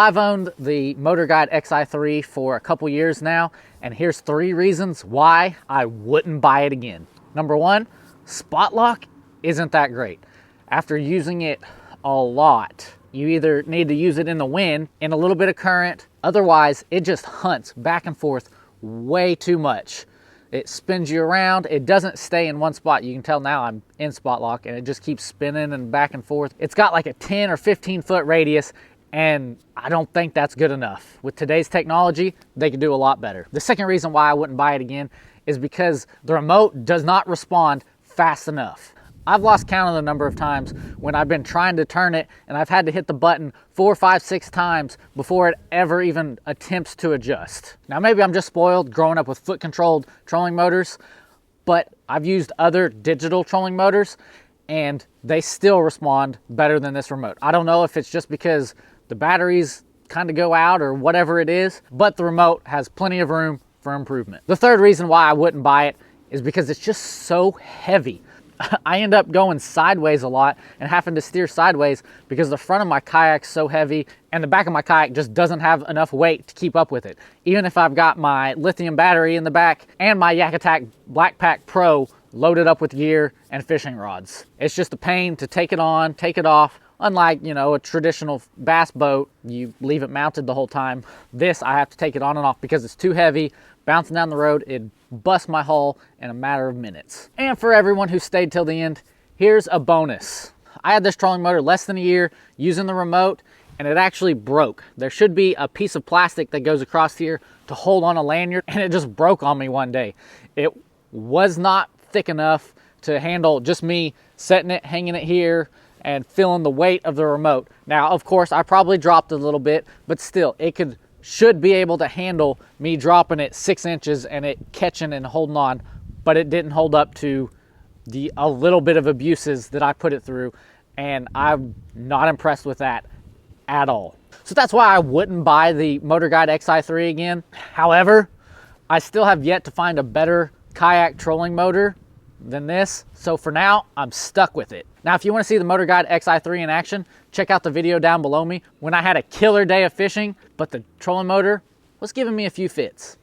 I've owned the Motorguide Xi3 for a couple years now, and here's 3 reasons why I wouldn't buy it again. Number 1, spot lock isn't that great. After using it a lot, you either need to use it in the wind, in a little bit of current, otherwise it just hunts back and forth way too much. It spins you around, it doesn't stay in one spot. You can tell now I'm in spot lock and it just keeps spinning and back and forth. It's got like a 10 or 15 foot radius, and I don't think that's good enough. With today's technology, they could do a lot better. The second reason why I wouldn't buy it again is because the remote does not respond fast enough. I've lost count of the number of times when I've been trying to turn it and I've had to hit the button 4, 5, 6 times before it ever even attempts to adjust. Now maybe I'm just spoiled growing up with foot controlled trolling motors, but I've used other digital trolling motors and they still respond better than this remote. I don't know if it's just because the batteries kind of go out or whatever it is, but the remote has plenty of room for improvement. The third reason why I wouldn't buy it is because it's just so heavy. I end up going sideways a lot and having to steer sideways because the front of my kayak's so heavy and the back of my kayak just doesn't have enough weight to keep up with it. Even if I've got my lithium battery in the back and my Yak Attack Black Pack Pro loaded up with gear and fishing rods. It's just a pain to take it on, take it off. Unlike, you know, a traditional bass boat, you leave it mounted the whole time. This, I have to take it on and off because it's too heavy. Bouncing down the road, it busts my hull in a matter of minutes. And for everyone who stayed till the end, here's a bonus. I had this trolling motor less than a year using the remote, and it actually broke. There should be a piece of plastic that goes across here to hold on a lanyard, and it just broke on me one day. It was not thick enough to handle just me setting it, hanging it here, and feeling the weight of the remote. Now, of course, I probably dropped a little bit, but still, it should be able to handle me dropping it 6 inches and it catching and holding on, but it didn't hold up to a little bit of abuses that I put it through, and I'm not impressed with that at all. So that's why I wouldn't buy the Motorguide Xi3 again. However, I still have yet to find a better kayak trolling motor than this, so for now I'm stuck with it. Now if you want to see the Motorguide Xi3 in action, check out the video down below me when I had a killer day of fishing, but the trolling motor was giving me a few fits.